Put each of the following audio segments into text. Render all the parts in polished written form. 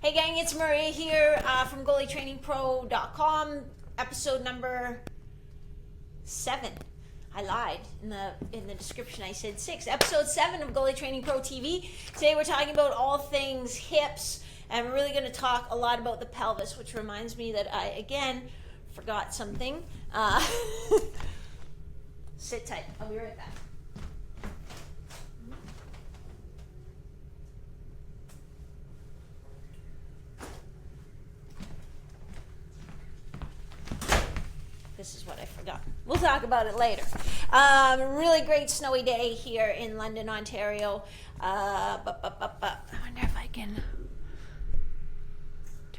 Hey gang, it's Maria here from goalietrainingpro.com, episode number 7. I lied. In the description I said 6. Episode 7 of Goalie Training Pro TV. Today we're talking about all things hips, and we're really going to talk a lot about the pelvis, which reminds me that I, again, forgot something. Sit tight. I'll be right back. This is what I forgot. We'll talk about it later. Really great snowy day here in London, Ontario. I wonder if I can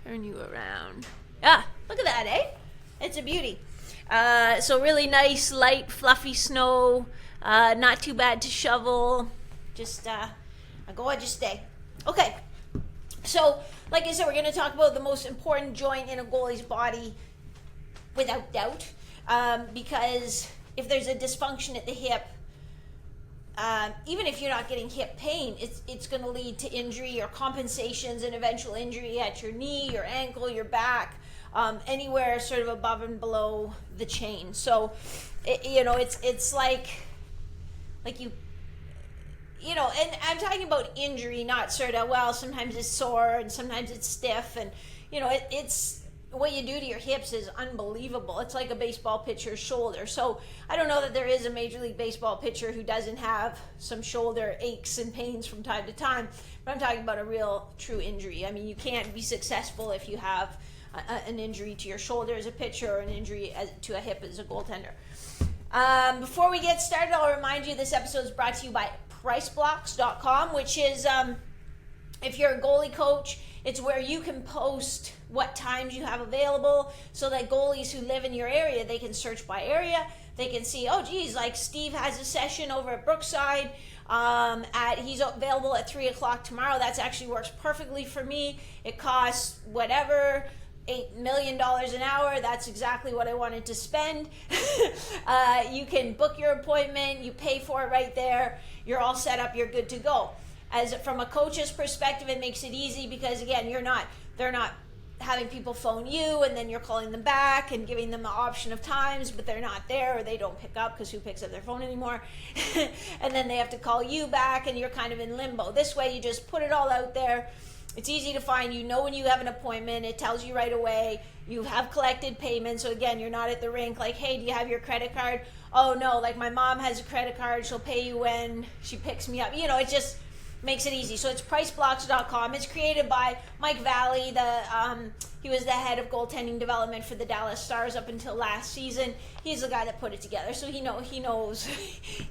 turn you around. Ah, look at that, eh? It's a beauty. So really nice, light, fluffy snow. Not too bad to shovel. Just a gorgeous day. Okay. So, like I said, we're going to talk about the most important joint in a goalie's body, without doubt, because if there's a dysfunction at the hip, even if you're not getting hip pain, it's going to lead to injury or compensations and eventual injury at your knee, your ankle, your back, anywhere sort of above and below the chain. So, it's like you know, and I'm talking about injury, not sort of, well, sometimes it's sore and sometimes it's stiff, and it's what you do to your hips is unbelievable. It's like a baseball pitcher's shoulder. So I don't know that there is a Major League Baseball pitcher who doesn't have some shoulder aches and pains from time to time, but I'm talking about a real true injury. I mean, you can't be successful if you have an injury to your shoulder as a pitcher or an injury to a hip as a goaltender. Before we get started, I'll remind you this episode is brought to you by priceblocks.com, which is, if you're a goalie coach, it's where you can post what times you have available so that goalies who live in your area, they can search by area. They can see, oh geez, like Steve has a session over at Brookside. He's available at 3 o'clock tomorrow. That actually works perfectly for me. It costs whatever, $8 million an hour. That's exactly what I wanted to spend. You can book your appointment. You pay for it right there. You're all set up. You're good to go. As from a coach's perspective, it makes it easy because, again, they're not having people phone you and then you're calling them back and giving them the option of times, but they're not there or they don't pick up because who picks up their phone anymore? And then they have to call you back and you're kind of in limbo. This way, you just put it all out there. It's easy to find. You know when you have an appointment. It tells you right away. You have collected payment. So, again, you're not at the rink like, hey, do you have your credit card? Oh, no, like my mom has a credit card. She'll pay you when she picks me up. It just makes it easy. So it's priceblocks.com. It's created by Mike Valley. He was the head of goaltending development for the Dallas Stars up until last season. He's the guy that put it together. So he knows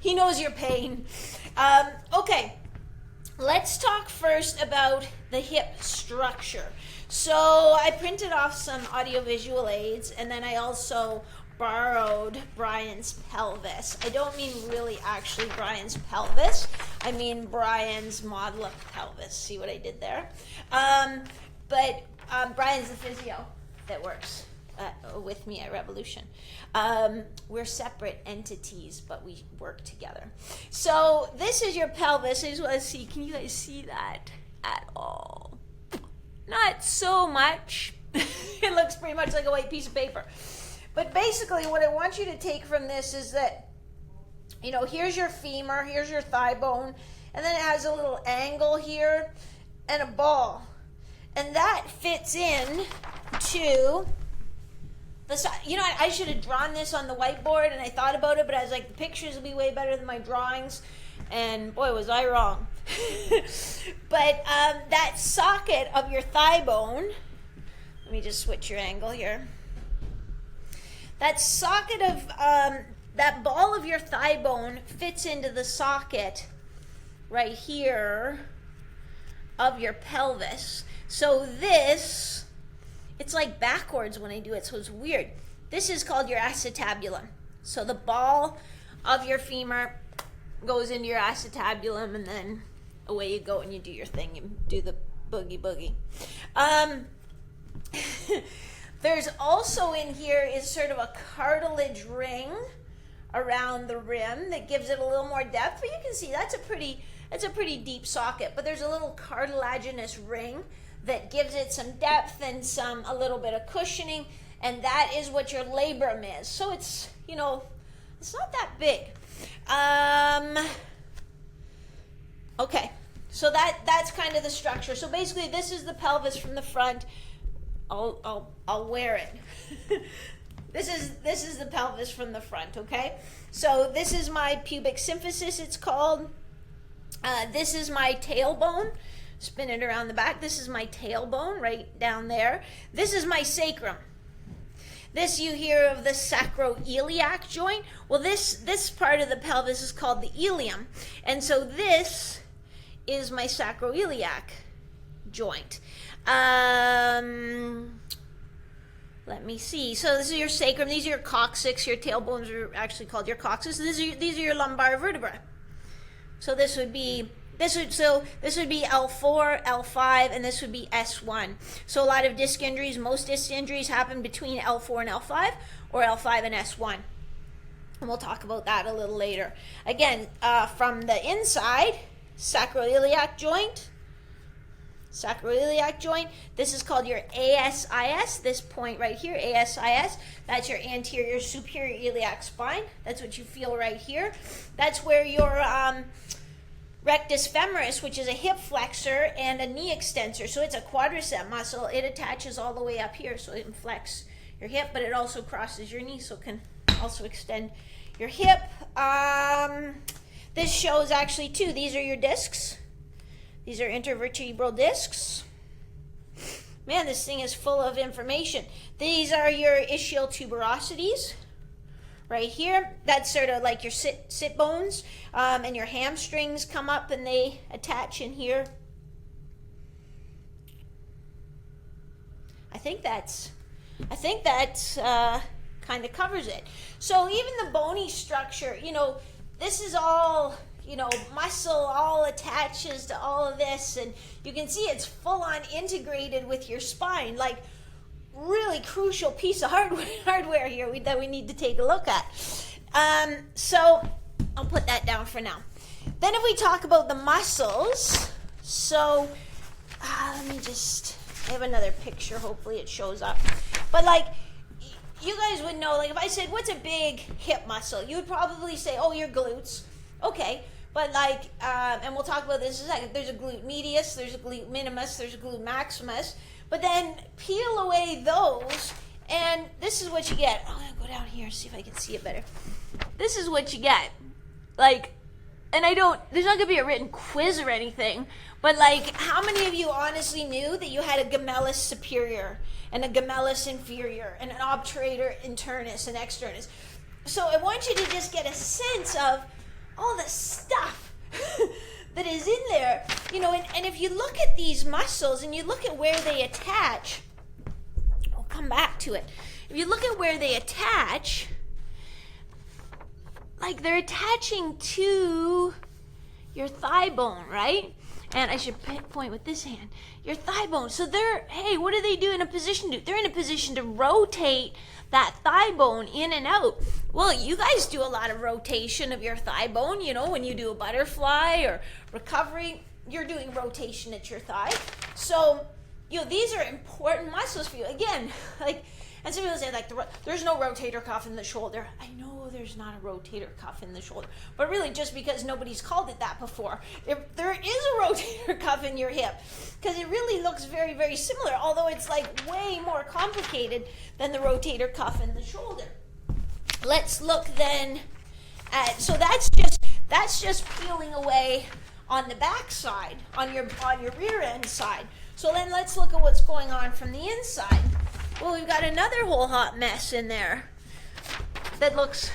he knows your pain. Okay, let's talk first about the hip structure. So I printed off some audiovisual aids, and then I also borrowed Brian's pelvis. I don't mean really actually Brian's pelvis. I mean Brian's model of pelvis. See what I did there? But Brian's the physio that works with me at Revolution. We're separate entities, but we work together. So this is your pelvis. I just want to see, can you guys see that at all? Not so much. It looks pretty much like a white piece of paper. But basically, what I want you to take from this is that, here's your femur, here's your thigh bone, and then it has a little angle here and a ball. And that fits in to the side. I should have drawn this on the whiteboard, and I thought about it, but I was like, the pictures will be way better than my drawings. And boy, was I wrong. But that socket of your thigh bone, let me just switch your angle here. That socket of, that ball of your thigh bone fits into the socket right here of your pelvis. So this, it's like backwards when I do it, so it's weird. This is called your acetabulum. So the ball of your femur goes into your acetabulum, and then away you go and you do your thing. You do the boogie. There's also in here is sort of a cartilage ring around the rim that gives it a little more depth, but you can see that's a pretty deep socket, but there's a little cartilaginous ring that gives it some depth and a little bit of cushioning, and that is what your labrum is. So it's, it's not that big. Okay, so that's kind of the structure. So basically, this is the pelvis from the front. I'll wear it. This is the pelvis from the front. Okay, so this is my pubic symphysis, it's called. This is my tailbone. Spin it around the back. This is my tailbone right down there. This is my sacrum. This you hear of the sacroiliac joint. Well, this part of the pelvis is called the ilium, and so this is my sacroiliac joint. Let me see. So this is your sacrum. These are your coccyx. Your tailbones are actually called your coccyx. These are your lumbar vertebrae. So this would be L4, L5, and this would be S1. So a lot of disc injuries, most disc injuries happen between L4 and L5, or L5 and S1. And we'll talk about that a little later. Again, from the inside, sacroiliac joint. This is called your ASIS, this point right here, ASIS. That's your anterior superior iliac spine. That's what you feel right here. That's where your rectus femoris, which is a hip flexor and a knee extensor. So it's a quadricep muscle. It attaches all the way up here, so it flex your hip, but it also crosses your knee, so it can also extend your hip. This shows actually too, these are your discs. These are intervertebral discs. Man, this thing is full of information. These are your ischial tuberosities. Right here, that's sort of like your sit bones, and your hamstrings come up and they attach in here. I think that kind of covers it. So even the bony structure, this is all, muscle all attaches to all of this, and you can see it's full on integrated with your spine, like really crucial piece of hardware here that we need to take a look at. So I'll put that down for now. Then if we talk about the muscles, so I have another picture, hopefully it shows up. But like, you guys would know, like if I said, what's a big hip muscle? You would probably say, oh, your glutes. Okay, but like, and we'll talk about this in a second. There's a glute medius, there's a glute minimus, there's a glute maximus. But then peel away those, and this is what you get. I'm going to go down here and see if I can see it better. This is what you get. Like, and there's not going to be a written quiz or anything, but like, how many of you honestly knew that you had a gemellus superior and a gemellus inferior and an obturator internus and externus? So I want you to just get a sense of all the stuff that is in there, and if you look at these muscles and you look at where they attach, we'll come back to it. If you look at where they attach, like they're attaching to your thigh bone, right? And I should point with this hand, your thigh bone. So what do they do in a position to? They're in a position to rotate that thigh bone in and out. Well, you guys do a lot of rotation of your thigh bone, when you do a butterfly or recovery, you're doing rotation at your thigh. So, these are important muscles for you. Again, like, and some people say, like, there's no rotator cuff in the shoulder. I know there's not a rotator cuff in the shoulder, but really just because nobody's called it that before. There is a rotator cuff in your hip, because it really looks very, very similar, although it's like way more complicated than the rotator cuff in the shoulder. Let's look then at, so that's just peeling away on the back side, on your rear end side. So then let's look at what's going on from the inside. Well, we've got another whole hot mess in there that looks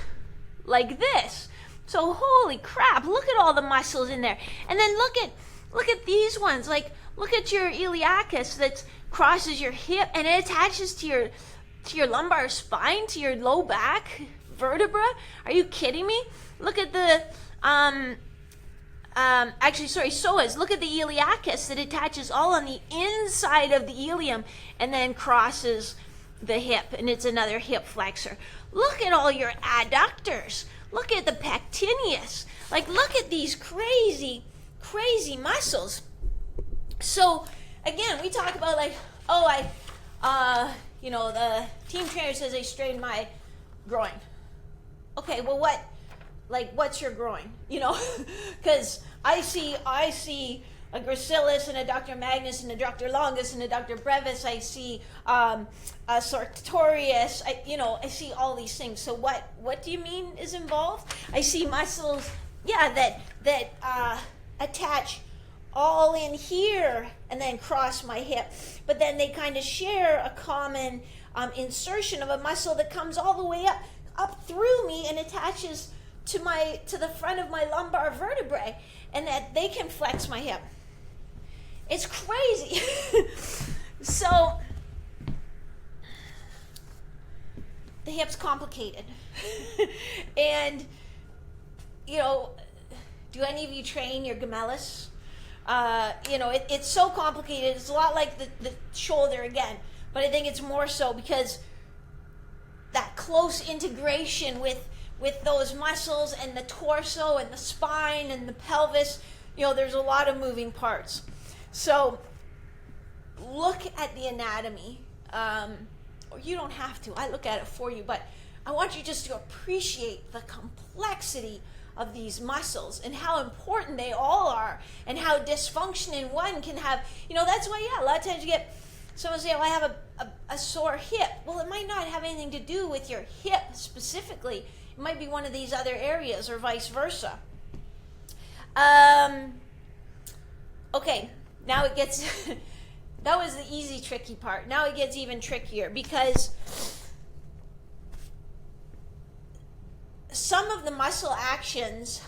like this. So holy crap, look at all the muscles in there. And then look at these ones. Like, look at your iliacus that crosses your hip and it attaches to your lumbar spine, to your low back vertebra. Are you kidding me? Look at the psoas. Look at the iliacus that attaches all on the inside of the ilium and then crosses the hip, and it's another hip flexor. Look at all your adductors. Look at the pectineus. Like, look at these crazy muscles. So, again, we talk about like, the team trainer says I strained my groin. Okay, well, what's your groin? Because I see a gracilis and a Dr. Magnus and a Dr. Longus and a Dr. Brevis. I see a sartorius. I see all these things. So what do you mean is involved? I see muscles, that attach all in here and then cross my hip. But then they kind of share a common insertion of a muscle that comes all the way up through me and attaches to the front of my lumbar vertebrae, and that they can flex my hip. It's crazy. So the hip's complicated. And do any of you train your gemellus? It's so complicated. It's a lot like the shoulder again, but I think it's more so because that close integration with those muscles and the torso and the spine and the pelvis, there's a lot of moving parts. So look at the anatomy, or you don't have to. I look at it for you, but I want you just to appreciate the complexity of these muscles and how important they all are, and how dysfunction in one can have, that's why, a lot of times you get someone say, I have a sore hip. Well, it might not have anything to do with your hip specifically. It might be one of these other areas, or vice versa. Okay, now it gets, that was the easy, tricky part. Now it gets even trickier, because some of the muscle actions,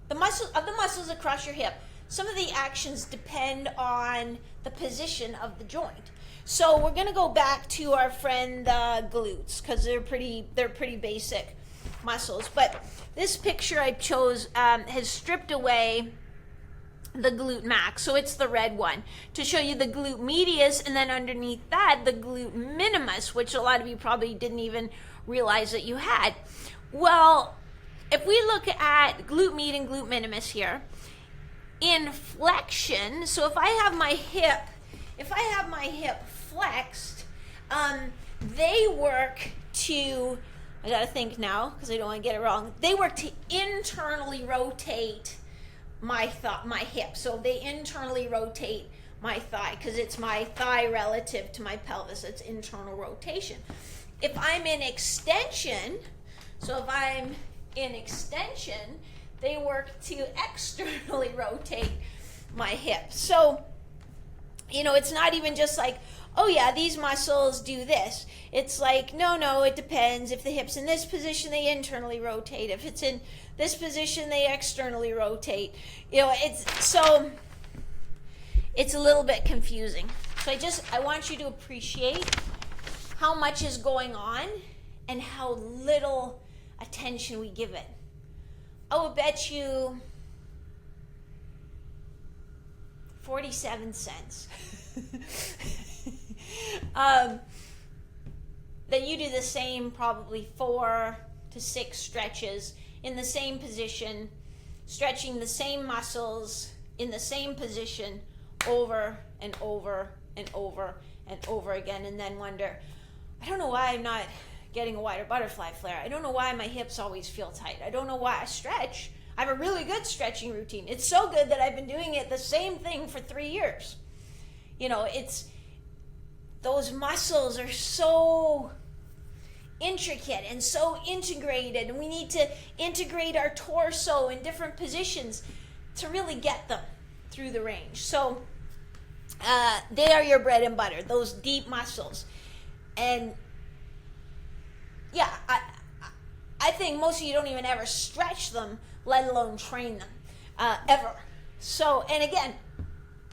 the muscles across your hip, some of the actions depend on the position of the joint. So we're going to go back to our friend the glutes, because they're pretty basic muscles. But this picture I chose has stripped away the glute max, so it's the red one, to show you the glute medius, and then underneath that the glute minimus, which a lot of you probably didn't even realize that you had. Well, if we look at glute med and glute minimus here, in flexion, so if I have my hip flexed, they work to, I gotta think now because I don't want to get it wrong, they work to internally rotate my hip. So they internally rotate my thigh, because it's my thigh relative to my pelvis. It's internal rotation. If I'm in extension, they work to externally rotate my hip. So, it's not even just like, oh yeah, these muscles do this. It's like, no, it depends. If the hip's in this position, they internally rotate. If it's in this position, they externally rotate. It's a little bit confusing. So I want you to appreciate how much is going on and how little attention we give it. I will bet you 47 cents that you do the same probably 4 to 6 stretches in the same position, stretching the same muscles in the same position over and over and over and over again, and then wonder, I don't know why I'm not getting a wider butterfly flare. I don't know why my hips always feel tight. I don't know why I stretch. I have a really good stretching routine. It's so good that I've been doing it the same thing for 3 years. It's, those muscles are so intricate and so integrated, and we need to integrate our torso in different positions to really get them through the range. So they are your bread and butter, those deep muscles. And yeah, I think most of you don't even ever stretch them, let alone train them, ever. So, and again,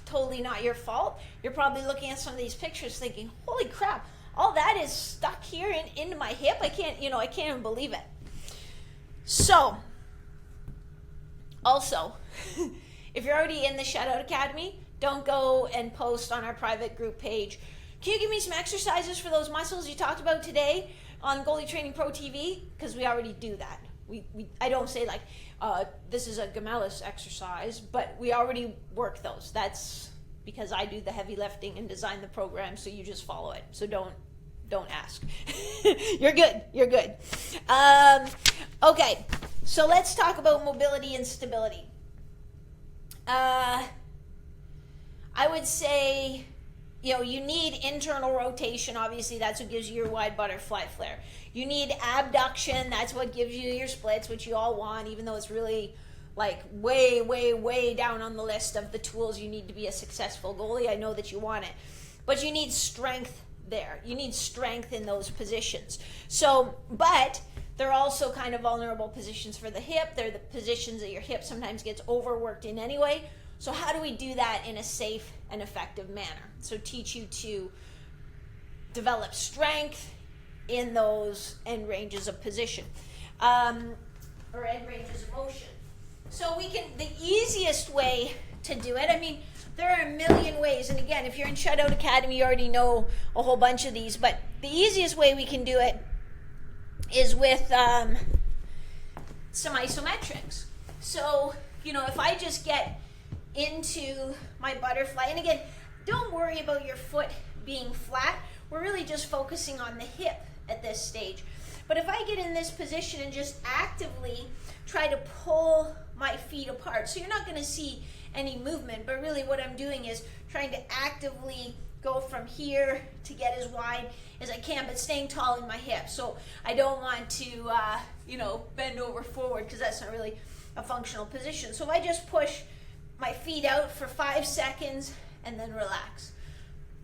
totally not your fault. You're probably looking at some of these pictures thinking, holy crap, all that is stuck here into my hip. I can't even believe it. So, also, if you're already in the Shutout Academy, don't go and post on our private group page, can you give me some exercises for those muscles you talked about today on Goalie Training Pro TV? Because we already do that. I don't say this is a gemellus exercise, but we already work those. That's because I do the heavy lifting and design the program, so you just follow it. So don't ask. You're good. Okay, so let's talk about mobility and stability. I would say, you need internal rotation. Obviously, that's what gives you your wide butterfly flare. You need abduction. That's what gives you your splits, which you all want, even though it's really like way, way, way down on the list of the tools you need to be a successful goalie. I know that you want it. But you need strength there. You need strength in those positions. But they're also kind of vulnerable positions for the hip. They're the positions that your hip sometimes gets overworked in anyway. So how do we do that in a safe and effective manner? So teach you to develop strength in those end ranges of position, or end ranges of motion. So the easiest way to do it, I mean, there are a million ways. And again, if you're in Shutout Academy, you already know a whole bunch of these. But the easiest way we can do it is with some isometrics. So, if I just get into my butterfly, and again, don't worry about your foot being flat. We're really just focusing on the hip at this stage. But if I get in this position and just actively try to pull my feet apart, so you're not going to see any movement, but really what I'm doing is trying to actively go from here to get as wide as I can, but staying tall in my hips. So I don't want to, bend over forward, because that's not really a functional position. So if I just push my feet out for 5 seconds and then relax.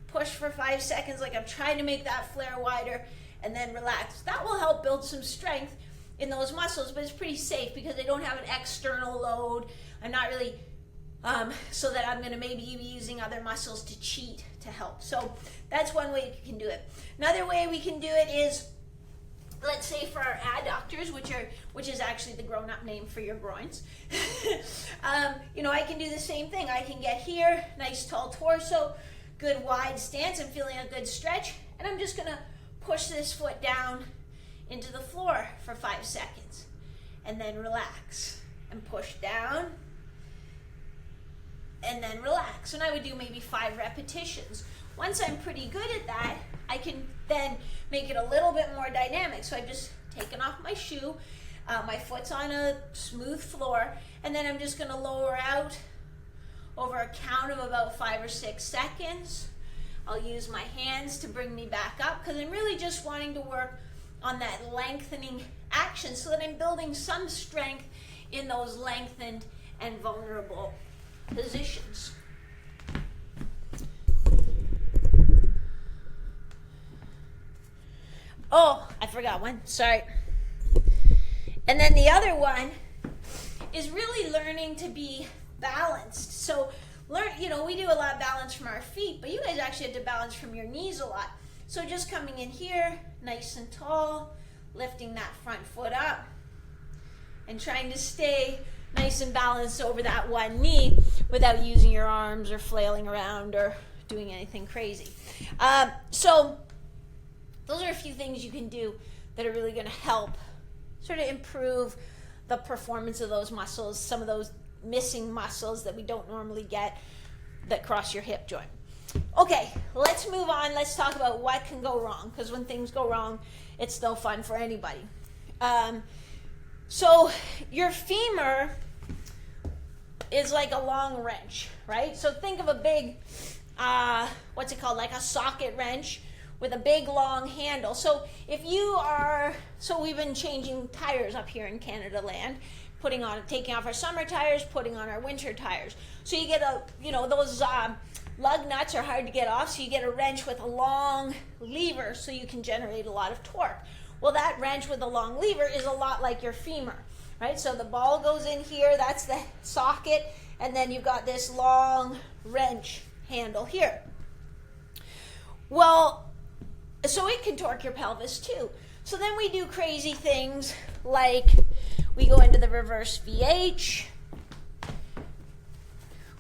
Push for 5 seconds like I'm trying to make that flare wider, and then relax. That will help build some strength in those muscles, but it's pretty safe because they don't have an external load. I'm not really, so that I'm going to maybe be using other muscles to cheat to help. So that's one way you can do it. Another way we can do it is, let's say for our adductors, which is actually the grown-up name for your groins. I can do the same thing. I can get here, nice tall torso, good wide stance. I'm feeling a good stretch, and I'm just going to push this foot down into the floor for 5 seconds, and then relax, and push down, and then relax. And I would do maybe 5 repetitions. Once I'm pretty good at that, I can then make it a little bit more dynamic. So I've just taken off my shoe, my foot's on a smooth floor, and then I'm just going to lower out over a count of about 5 or 6 seconds. I'll use my hands to bring me back up, because I'm really just wanting to work on that lengthening action so that I'm building some strength in those lengthened and vulnerable positions. Oh, I forgot one. Sorry. And then the other one is really learning to be balanced. So we do a lot of balance from our feet, but you guys actually have to balance from your knees a lot. So just coming in here, nice and tall, lifting that front foot up, and trying to stay nice and balanced over that one knee without using your arms or flailing around or doing anything crazy. So those are a few things you can do that are really going to help sort of improve the performance of those muscles, some of those missing muscles that we don't normally get that cross your hip joint. Okay, let's move on. Let's talk about what can go wrong, because when things go wrong, it's no fun for anybody. So your femur is like a long wrench, right? So think of a big, what's it called, like a socket wrench with a big long handle. So we've been changing tires up here in Canada land, taking off our summer tires, putting on our winter tires. So you get those lug nuts are hard to get off, so you get a wrench with a long lever so you can generate a lot of torque. Well, that wrench with a long lever is a lot like your femur, right? So the ball goes in here, that's the socket, and then you've got this long wrench handle here. Well, so it can torque your pelvis too. So then we do crazy things like we go into the reverse VH,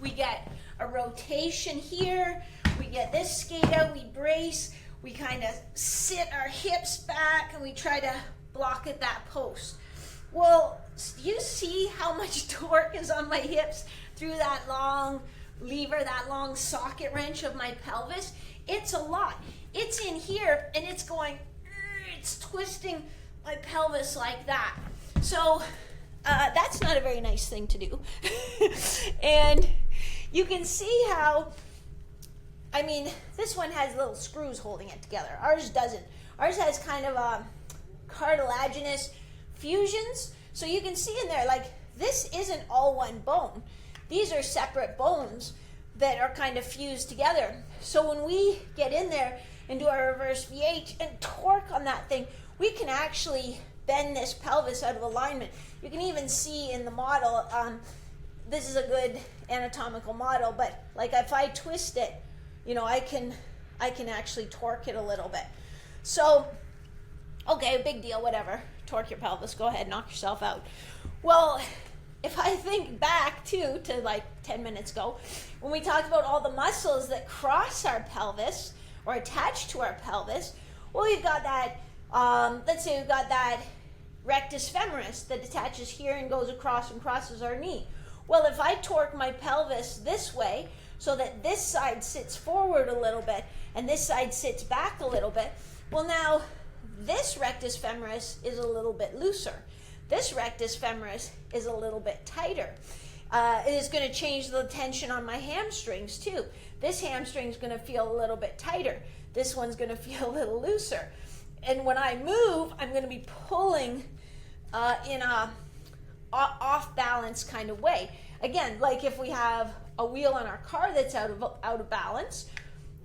we get a rotation here, we get this skate out, we brace, we kind of sit our hips back, and we try to block at that post. Well, you see how much torque is on my hips through that long lever, that long socket wrench of my pelvis, it's a lot. It's in here and it's going, it's twisting my pelvis like that. So that's not a very nice thing to do. And you can see how, I mean, this one has little screws holding it together. Ours doesn't. Ours has kind of a cartilaginous fusions. So you can see in there, like, this isn't all one bone. These are separate bones that are kind of fused together. So when we get in there and do our reverse VH and torque on that thing, we can actually bend this pelvis out of alignment. You can even see in the model, this is a good anatomical model, but like if I twist it, you know, I can actually torque it a little bit. So, okay, big deal, whatever. Torque your pelvis, go ahead, knock yourself out. Well, if I think back to like 10 minutes ago, when we talked about all the muscles that cross our pelvis or attach to our pelvis, well, we've got that, let's say we've got that rectus femoris that attaches here and goes across and crosses our knee. Well, if I torque my pelvis this way so that this side sits forward a little bit and this side sits back a little bit, well, now this rectus femoris is a little bit looser. This rectus femoris is a little bit tighter. It is going to change the tension on my hamstrings too. This hamstring is going to feel a little bit tighter. This one's going to feel a little looser. And when I move, I'm going to be pulling in a off balance kind of way. Again, like if we have a wheel on our car that's out of balance,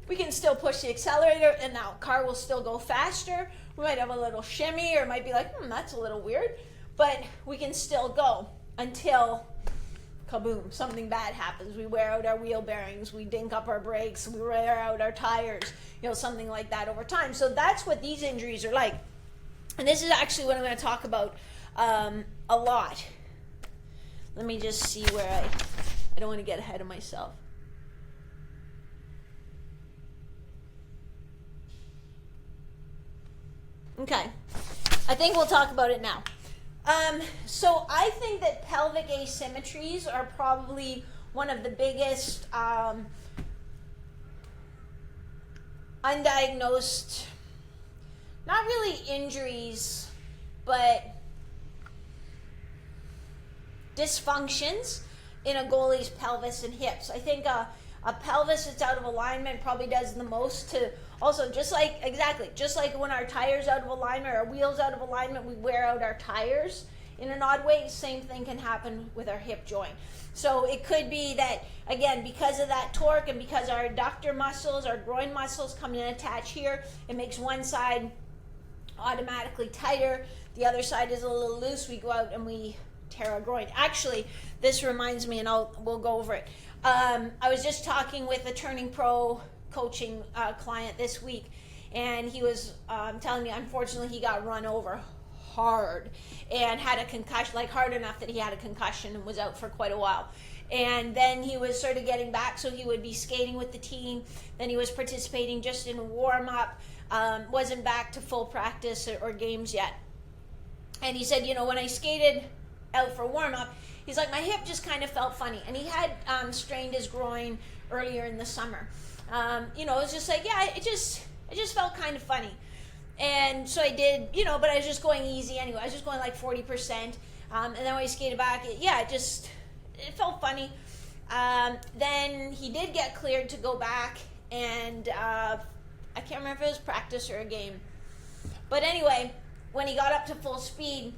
we can still push the accelerator and now car will still go faster. We might have a little shimmy or it might be like, that's a little weird, but we can still go until kaboom, something bad happens. We wear out our wheel bearings, we dink up our brakes, we wear out our tires, you know, something like that over time. So that's what these injuries are like. And this is actually what I'm going to talk about a lot. Let me just see where I don't want to get ahead of myself. Okay, I think we'll talk about it now. So I think that pelvic asymmetries are probably one of the biggest undiagnosed, not really injuries, but dysfunctions in a goalie's pelvis and hips. I think a pelvis that's out of alignment probably does the most to also, just like when our tires out of alignment, our wheels out of alignment, we wear out our tires in an odd way. Same thing can happen with our hip joint. So it could be that, again, because of that torque and because our adductor muscles, our groin muscles come in and attach here, it makes one side automatically tighter, the other side is a little loose, we go out and we tear our groin. Actually, this reminds me, and we'll go over it. I was just talking with a Training Pro coaching client this week, and he was telling me, unfortunately, he got run over hard and had a concussion, like hard enough that he had a concussion and was out for quite a while. And then he was sort of getting back, so he would be skating with the team. Then he was participating just in warm-up, wasn't back to full practice or games yet. And he said, you know, when I skated out for warm-up, he's like, my hip just kind of felt funny. And he had strained his groin earlier in the summer. You know, it was just like, yeah, it just felt kind of funny. And so I did, you know, but I was just going easy anyway. I was just going like 40%. And then when I skated back, it felt funny. Then he did get cleared to go back, and I can't remember if it was practice or a game. But anyway, when he got up to full speed,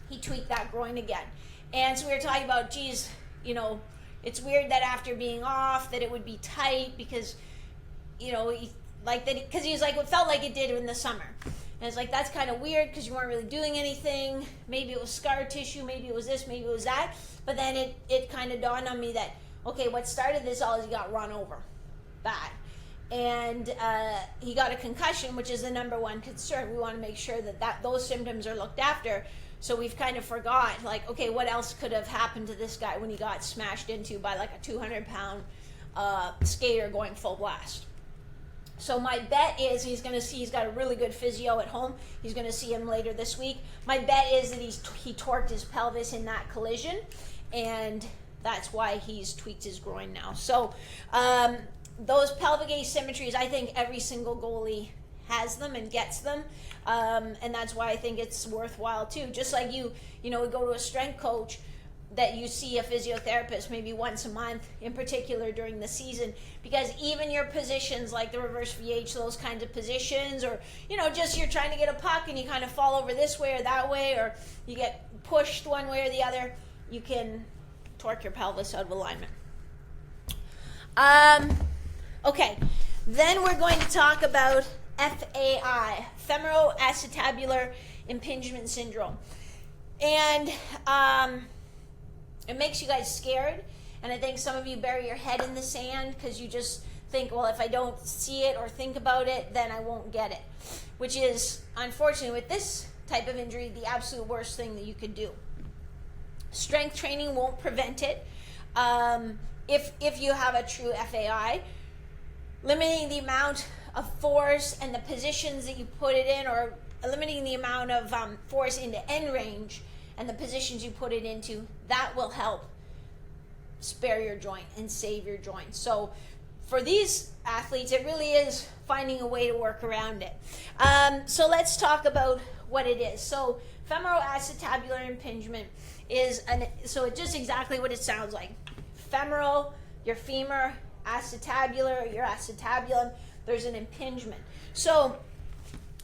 he tweaked that groin again. And so we were talking about, geez, you know, it's weird that after being off that it would be tight because, you know, because he was like, it felt like it did in the summer. And it's like, that's kind of weird because you weren't really doing anything. Maybe it was scar tissue, maybe it was this, maybe it was that. But then it kind of dawned on me that, okay, what started this all is he got run over bad. And he got a concussion, which is the number one concern. We want to make sure that those symptoms are looked after. So we've kind of forgot, like, okay, what else could have happened to this guy when he got smashed into by like a 200-pound skater going full blast? So my bet is he's got a really good physio at home. He's going to see him later this week. My bet is that he torqued his pelvis in that collision, and that's why he's tweaked his groin now. So those pelvic asymmetries, I think every single goalie has them and gets them, and that's why I think it's worthwhile too. Just like you know, we go to a strength coach, that you see a physiotherapist maybe once a month, in particular during the season, because even your positions like the reverse VH, those kinds of positions, or you know, just you're trying to get a puck and you kind of fall over this way or that way, or you get pushed one way or the other, you can torque your pelvis out of alignment. Okay, then we're going to talk about FAI, femoral acetabular impingement syndrome. And it makes you guys scared, and I think some of you bury your head in the sand because you just think, well, if I don't see it or think about it, then I won't get it, which is, unfortunately, with this type of injury, the absolute worst thing that you could do. Strength training won't prevent it. If you have a true FAI, limiting the amount of force and the positions that you put it in, or limiting the amount of force into end range and the positions you put it into, that will help spare your joint and save your joint. So for these athletes, it really is finding a way to work around it. So let's talk about what it is. So femoral acetabular impingement is so it's just exactly what it sounds like. Femoral, your femur, acetabular, your acetabulum, there's an impingement. So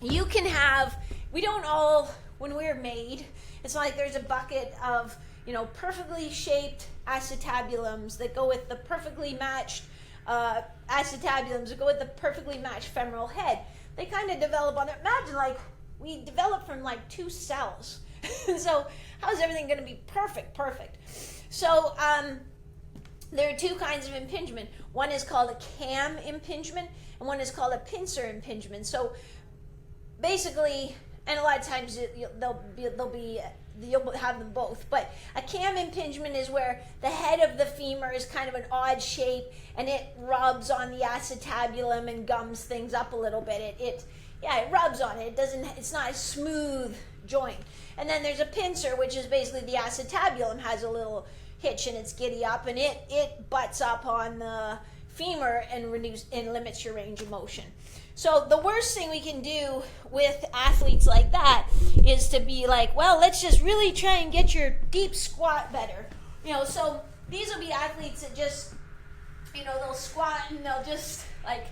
you can have, we don't all, when we're made, it's like there's a bucket of, you know, perfectly shaped acetabulums that go with the perfectly matched acetabulums that go with the perfectly matched femoral head. They kind of develop on it. Imagine like we develop from like 2 cells. So how is everything going to be perfect? So there are 2 kinds of impingement. One is called a cam impingement, and one is called a pincer impingement. So basically, and a lot of times you'll have them both, but a cam impingement is where the head of the femur is kind of an odd shape and it rubs on the acetabulum and gums things up a little bit. It rubs on it. It's not a smooth joint. And then there's a pincer, which is basically the acetabulum has a little hitch and it's giddy up, and it butts up on the femur and limits your range of motion. So the worst thing we can do with athletes like that is to be like, well, let's just really try and get your deep squat better. You know, so these will be athletes that just, you know, they'll squat and they'll just like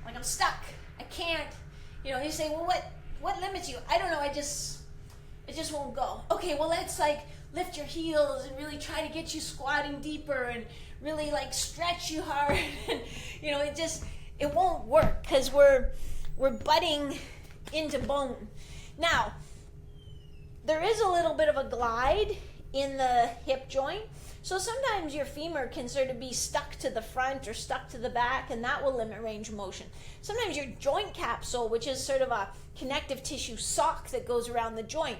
I'm stuck. I can't. You know, you say, well, what limits you? I don't know. It just won't go. Okay, well, let's like lift your heels and really try to get you squatting deeper and really like stretch you hard. And, you know, it won't work because we're butting into bone. Now, there is a little bit of a glide in the hip joint. So sometimes your femur can sort of be stuck to the front or stuck to the back, and that will limit range of motion. Sometimes your joint capsule, which is sort of a connective tissue sock that goes around the joint,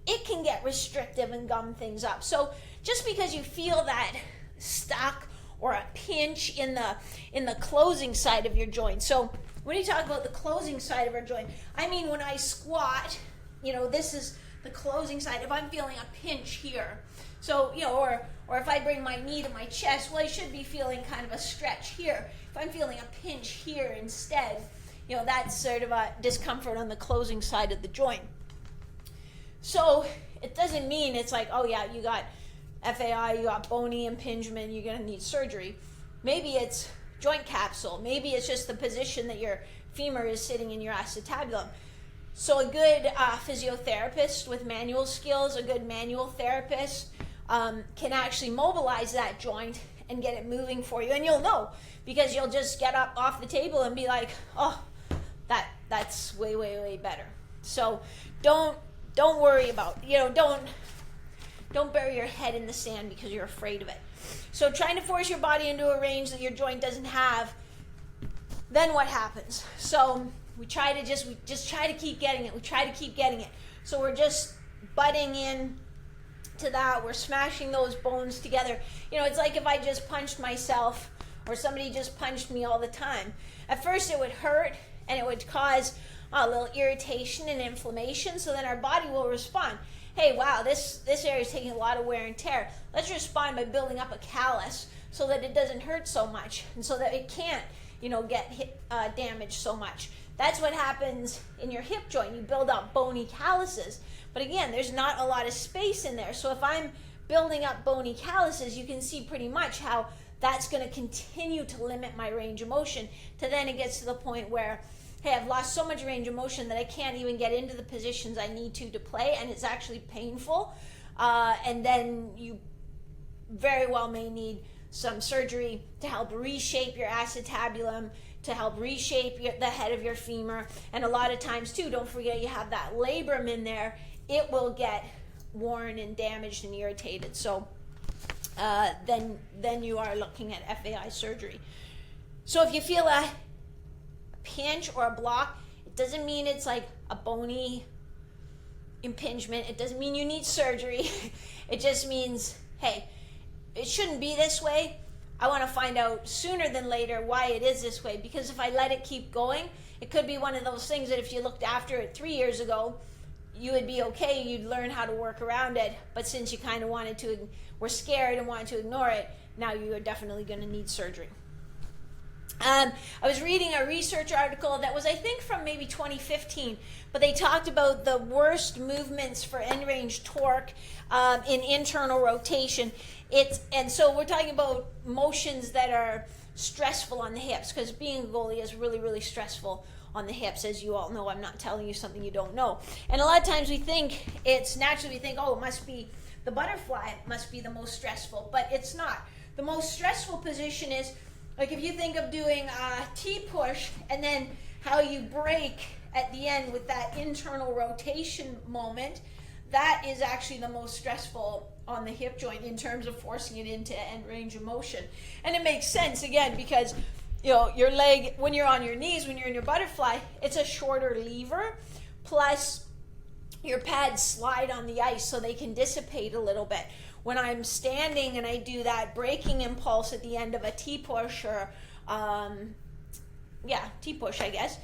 it can get restrictive and gum things up. So just because you feel that stuck or a pinch in the closing side of your joint. So when you talk about the closing side of our joint, I mean when I squat, you know, this is the closing side. If I'm feeling a pinch here, so, you know, or if I bring my knee to my chest, well, I should be feeling kind of a stretch here. If I'm feeling a pinch here instead, you know, that's sort of a discomfort on the closing side of the joint. So it doesn't mean it's like, oh yeah, you got FAI, you got bony impingement, you're going to need surgery. Maybe it's joint capsule. Maybe it's just the position that your femur is sitting in your acetabulum. So a good physiotherapist with manual skills, a good manual therapist can actually mobilize that joint and get it moving for you. And you'll know because you'll just get up off the table and be like, oh, that's way, way, way better. So don't worry about, you know, don't bury your head in the sand because you're afraid of it. So trying to force your body into a range that your joint doesn't have, then what happens? So we just try to keep getting it. We try to keep getting it. So we're just butting in to that. We're smashing those bones together. You know, it's like if I just punched myself or somebody just punched me all the time. At first it would hurt and it would cause a little irritation and inflammation, so then our body will respond. hey, wow, this area is taking a lot of wear and tear. Let's respond by building up a callus so that it doesn't hurt so much and so that it can't, get damaged so much. That's what happens in your hip joint. You build up bony calluses. But again, there's not a lot of space in there. So if I'm building up bony calluses, you can see pretty much how that's going to continue to limit my range of motion, to then it gets to the point where, hey, I've lost so much range of motion that I can't even get into the positions I need to play, and it's actually painful. And then you very well may need some surgery to help reshape your acetabulum, to help reshape the head of your femur. And a lot of times too, don't forget you have that labrum in there. It will get worn and damaged and irritated. So then you are looking at FAI surgery. So if you feel a pinch or a block, it doesn't mean it's like a bony impingement. It doesn't mean you need surgery. It just means, hey, it shouldn't be this way. I want to find out sooner than later why it is this way, because if I let it keep going, it could be one of those things that if you looked after it 3 years ago, you would be okay, you'd learn how to work around it. But since you kind of were scared and wanted to ignore it, now you are definitely going to need surgery. I was reading a research article that was, I think, from maybe 2015, but they talked about the worst movements for end range torque in internal rotation. And so we're talking about motions that are stressful on the hips, because being a goalie is really, really stressful on the hips, as you all know. I'm not telling you something you don't know. And a lot of times we think, oh, it must be the butterfly, it must be the most stressful, but it's not. The most stressful position is, like if you think of doing a T-push and then how you break at the end with that internal rotation moment, that is actually the most stressful on the hip joint in terms of forcing it into end range of motion. And it makes sense, again, because your leg, when you're on your knees, when you're in your butterfly, it's a shorter lever, plus your pads slide on the ice so they can dissipate a little bit. When I'm standing and I do that braking impulse at the end of a T-push or, T-push, I guess,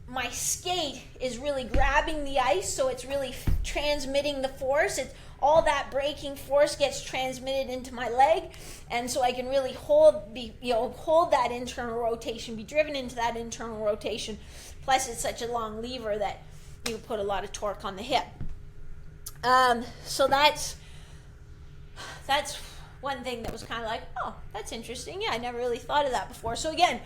my skate is really grabbing the ice, so it's really transmitting the force. All that braking force gets transmitted into my leg, and so I can really hold that internal rotation, be driven into that internal rotation. Plus, it's such a long lever that you put a lot of torque on the hip. So that's one thing that was kind of like, oh, that's interesting. Yeah, I never really thought of that before. So again,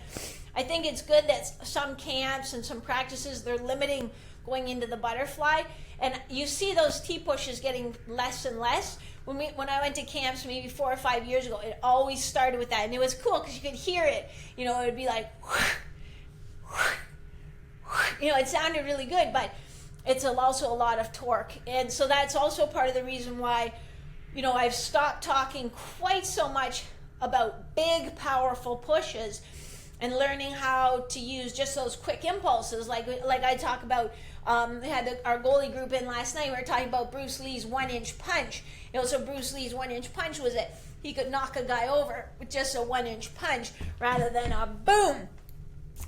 I think it's good that some camps and some practices, they're limiting going into the butterfly. And you see those T-pushes getting less and less. When I went to camps maybe 4 or 5 years ago, it always started with that. And it was cool because you could hear it. It would be like, it sounded really good, but it's also a lot of torque. And so that's also part of the reason why, I've stopped talking quite so much about big, powerful pushes and learning how to use just those quick impulses. Like I talk about, we had our goalie group in last night. We were talking about Bruce Lee's 1-inch punch. So Bruce Lee's 1-inch punch was that he could knock a guy over with just a 1-inch punch rather than a boom.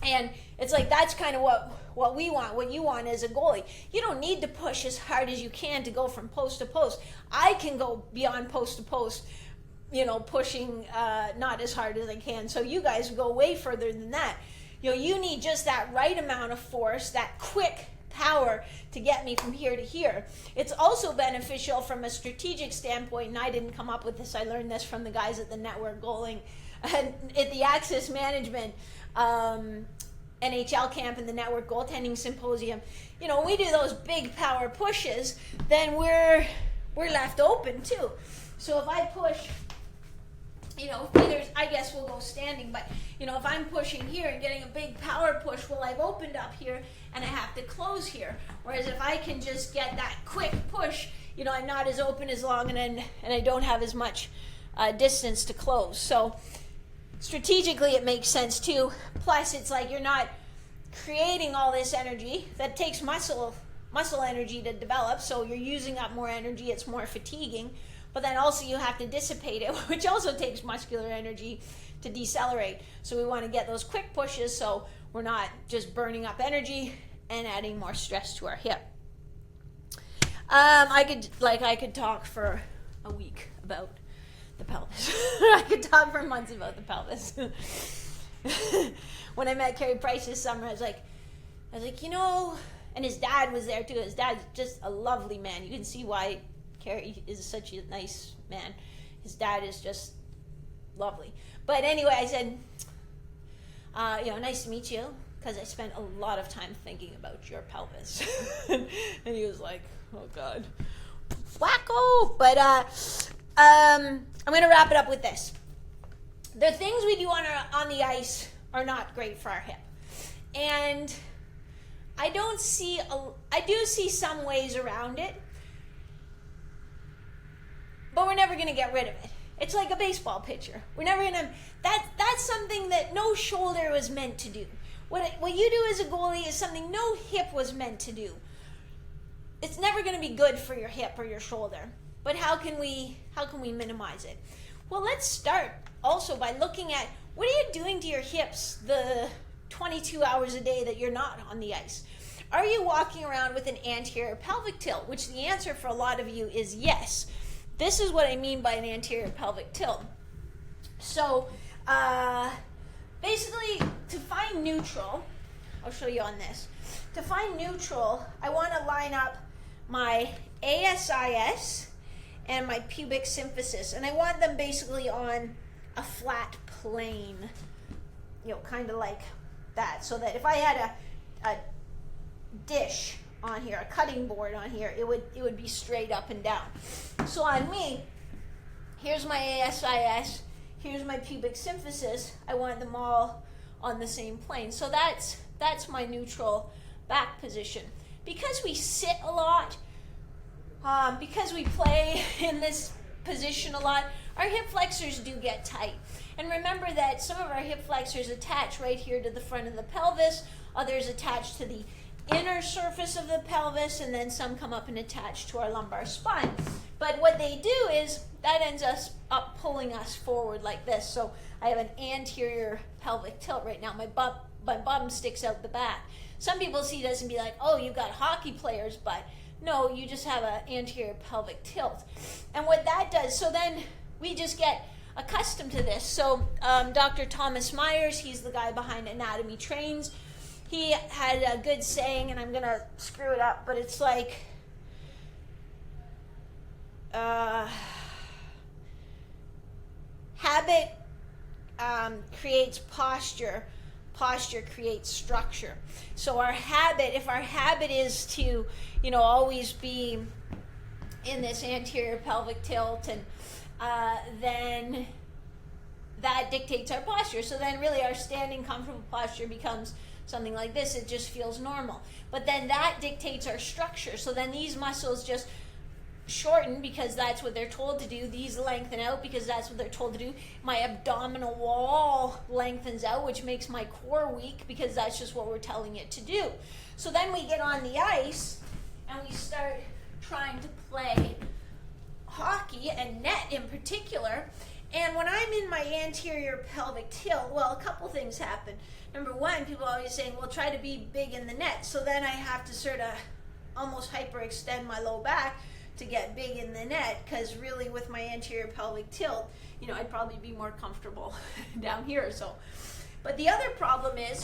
And it's like, that's kind of what we want, what you want as a goalie. You don't need to push as hard as you can to go from post to post. I can go beyond post to post, pushing not as hard as I can. So you guys go way further than that. You need just that right amount of force, that quick power to get me from here to here. It's also beneficial from a strategic standpoint, and I didn't come up with this. I learned this from the guys at the Network Goaling, at the Access Management NHL camp and the Network Goaltending Symposium. When we do those big power pushes, then we're left open too. So if I push, either, I guess we'll go standing, but if I'm pushing here and getting a big power push, well, I've opened up here and I have to close here. Whereas if I can just get that quick push, I'm not as open as long, and I don't have as much distance to close. So strategically, it makes sense too. Plus, it's like you're not creating all this energy that takes muscle energy to develop. So you're using up more energy. It's more fatiguing. But then also you have to dissipate it, which also takes muscular energy to decelerate. So we want to get those quick pushes so we're not just burning up energy and adding more stress to our hip. I could talk for a week about the pelvis. I could talk for months about the pelvis. When I met Carey Price this summer, I was like, and his dad was there too. His dad's just a lovely man. You can see why Carey is such a nice man. His dad is just lovely. But anyway, I said, nice to meet you, because I spent a lot of time thinking about your pelvis. And he was like, oh God, wacko. But I'm going to wrap it up with this. The things we do on the ice are not great for our hip. And I do see some ways around it, but we're never going to get rid of it. It's like a baseball pitcher. We're never going to, that's something that no shoulder was meant to do. What you do as a goalie is something no hip was meant to do. It's never going to be good for your hip or your shoulder. But how can we minimize it? Well, let's start also by looking at what are you doing to your hips the 22 hours a day that you're not on the ice. Are you walking around with an anterior pelvic tilt? Which the answer for a lot of you is yes. This is what I mean by an anterior pelvic tilt. So basically, to find neutral, I'll show you on this. To find neutral, I want to line up my ASIS and my pubic symphysis, and I want them basically on a flat plane, kind of like that, so that if I had a dish on here, a cutting board on here, it would be straight up and down. So on me, here's my ASIS, here's my pubic symphysis. I want them all on the same plane. So that's my neutral back position. Because we sit a lot, because we play in this position a lot, our hip flexors do get tight. And remember that some of our hip flexors attach right here to the front of the pelvis, others attach to the inner surface of the pelvis, and then some come up and attach to our lumbar spine. But what they do is that ends up pulling us forward like this. So I have an anterior pelvic tilt right now. My bottom sticks out the back. Some people see this and be like, oh, you've got hockey players' butt. No, you just have an anterior pelvic tilt. And what that does, so then we just get accustomed to this. So Dr. Thomas Myers, he's the guy behind Anatomy Trains, he had a good saying, and I'm going to screw it up, but it's like, habit creates posture. Posture creates structure. So if our habit is to, always be in this anterior pelvic tilt, and then that dictates our posture. So then really our standing comfortable posture becomes something like this. It just feels normal. But then that dictates our structure. So then these muscles just shorten because that's what they're told to do. These lengthen out because that's what they're told to do. My abdominal wall lengthens out, which makes my core weak because that's just what we're telling it to do. So then we get on the ice and we start trying to play hockey, and net in particular. And when I'm in my anterior pelvic tilt, well, a couple things happen. Number one, people are always saying, well, try to be big in the net. So then I have to sort of almost hyperextend my low back to get big in the net, because really with my anterior pelvic tilt, I'd probably be more comfortable down here. So, but the other problem is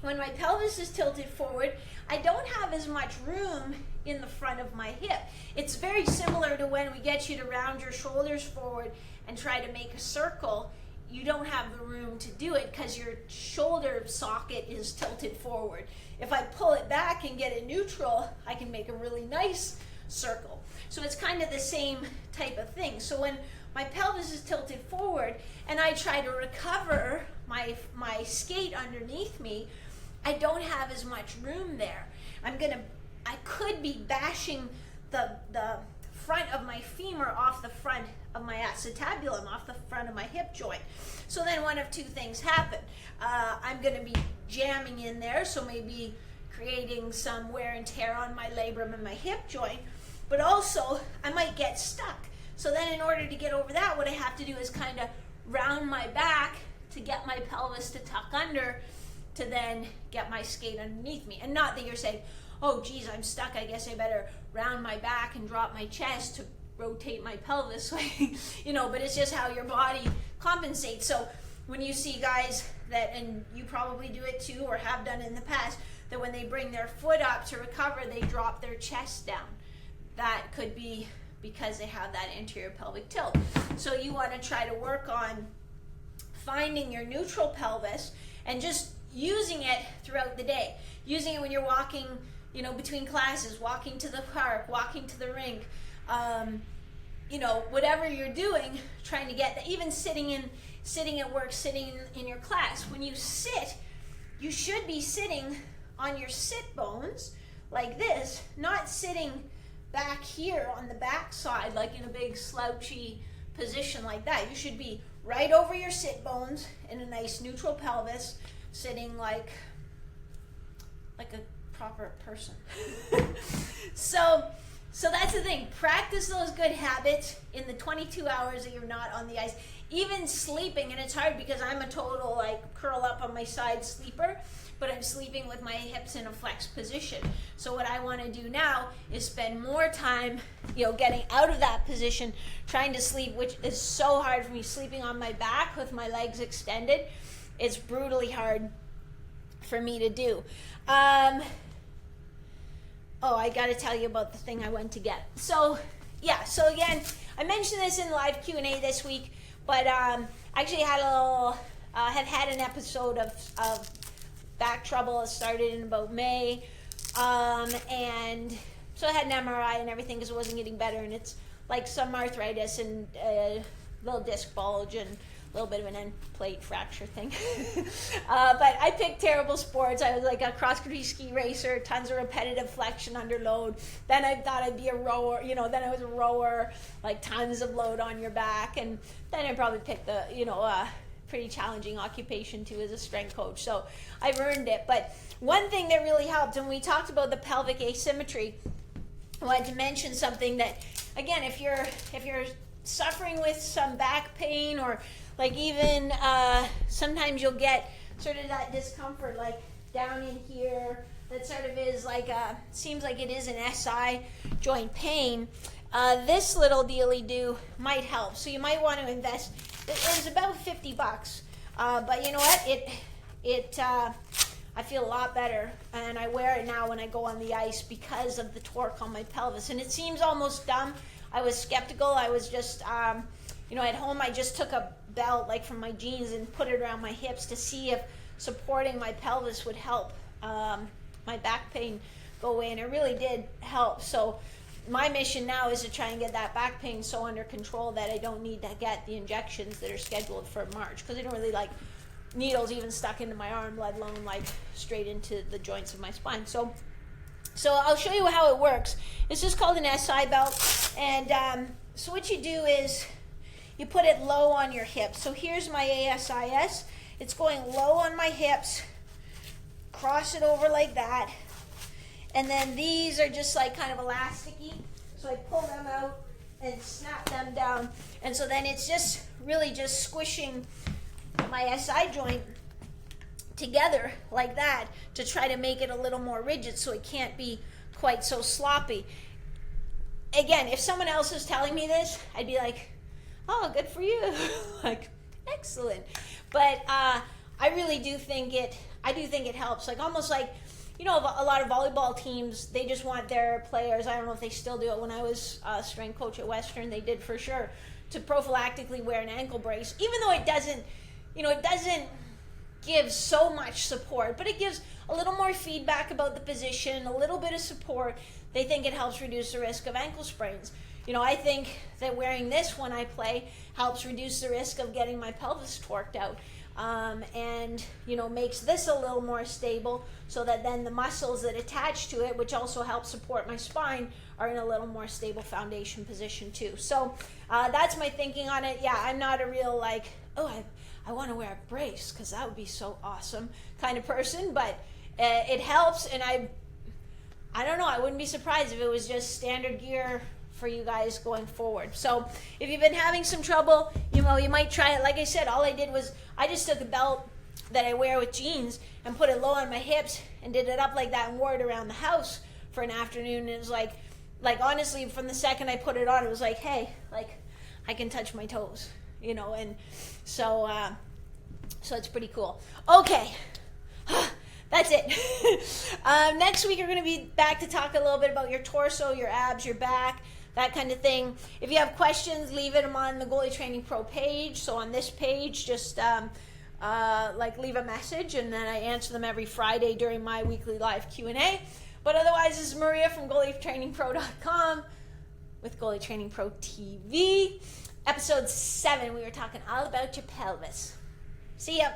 when my pelvis is tilted forward, I don't have as much room in the front of my hip. It's very similar to when we get you to round your shoulders forward and try to make a circle. You don't have the room to do it because your shoulder socket is tilted forward. If I pull it back and get it neutral, I can make a really nice circle. So it's kind of the same type of thing. So when my pelvis is tilted forward and I try to recover my skate underneath me, I don't have as much room there. I could be bashing the front of my femur off the front of my acetabulum, off the front of my hip joint. So then one of two things happen. I'm going to be jamming in there, so maybe creating some wear and tear on my labrum and my hip joint, but also I might get stuck. So then in order to get over that, what I have to do is kind of round my back to get my pelvis to tuck under, to then get my skate underneath me. And not that you're saying, oh geez, I'm stuck, I guess I better round my back and drop my chest to rotate my pelvis, you know, but it's just how your body compensates. So when you see guys that, and you probably do it too or have done in the past, that when they bring their foot up to recover, they drop their chest down. That could be because they have that anterior pelvic tilt. So you want to try to work on finding your neutral pelvis and just using it throughout the day. Using it when you're walking, you know, between classes, walking to the park, walking to the rink, you know, whatever you're doing, trying to get that. Even sitting at work, sitting in your class. When you sit, you should be sitting on your sit bones like this, not sitting back here on the back side like in a big slouchy position like that. You should be right over your sit bones in a nice neutral pelvis, sitting like a proper person. So that's the thing. Practice those good habits in the 22 hours that you're not on the ice. Even sleeping, and it's hard because I'm a total like curl up on my side sleeper, but I'm sleeping with my hips in a flexed position. So what I want to do now is spend more time, you know, getting out of that position, trying to sleep, which is so hard for me, sleeping on my back with my legs extended. It's brutally hard for me to do. Oh, I got to tell you about the thing I went to get. So, yeah, so again, I mentioned this in live Q&A this week, but actually had had an episode of back trouble. It started in about May, and so I had an MRI and everything because it wasn't getting better, and it's like some arthritis and a little disc bulge and a little bit of an end plate fracture thing. But I picked terrible sports. I was like a cross-country ski racer, tons of repetitive flexion under load. Then I thought I'd be a rower, you know, then I was a rower, like tons of load on your back. And then I probably picked the, you know, pretty challenging occupation too as a strength coach. So I've earned it. But one thing that really helped, when we talked about the pelvic asymmetry, I wanted to mention something that, again, if you're suffering with some back pain, or like even sometimes you'll get sort of that discomfort like down in here that sort of is like seems like it is an SI joint pain, this little dealy-do might help. So you might want to invest. It's about $50, but you know what, I feel a lot better, and I wear it now when I go on the ice because of the torque on my pelvis. And it seems almost dumb. I was skeptical. I was just, you know, at home I just took a belt like from my jeans and put it around my hips to see if supporting my pelvis would help my back pain go away, and it really did help. So my mission now is to try and get that back pain so under control that I don't need to get the injections that are scheduled for March, because I don't really like needles even stuck into my arm, let alone like straight into the joints of my spine. So I'll show you how it works. It's just called an SI belt, and so what you do is you put it low on your hips. So here's my ASIS. It's going low on my hips, cross it over like that, and then these are just like kind of elasticy. So I pull them out and snap them down, and so then it's just really just squishing my SI joint together like that to try to make it a little more rigid so it can't be quite so sloppy. Again, if someone else is telling me this, I'd be like, oh, good for you. Like, excellent. But I really do think it helps. Like almost like, you know, a lot of volleyball teams, they just want their players, I don't know if they still do it. When I was a strength coach at Western, they did for sure, to prophylactically wear an ankle brace, even though it doesn't give so much support, but it gives a little more feedback about the position, a little bit of support. They think it helps reduce the risk of ankle sprains. You know, I think that wearing this when I play helps reduce the risk of getting my pelvis torqued out, and, you know, makes this a little more stable so that then the muscles that attach to it, which also help support my spine, are in a little more stable foundation position too. So that's my thinking on it. Yeah, I'm not a real like, oh, I want to wear a brace because that would be so awesome kind of person, but it helps, and I don't know, I wouldn't be surprised if it was just standard gear for you guys going forward. So if you've been having some trouble, you know, you might try it. Like I said, all I did was I just took a belt that I wear with jeans and put it low on my hips and did it up like that and wore it around the house for an afternoon, and it was like honestly, from the second I put it on, it was like, hey, like I can touch my toes, you know, and so it's pretty cool. Okay. That's it. Next week, we're going to be back to talk a little bit about your torso, your abs, your back, that kind of thing. If you have questions, leave them on the Goalie Training Pro page. So on this page, just leave a message, and then I answer them every Friday during my weekly live Q&A. But otherwise, this is Maria from goalietrainingpro.com with Goalie Training Pro TV. Episode 7, we were talking all about your pelvis. See ya.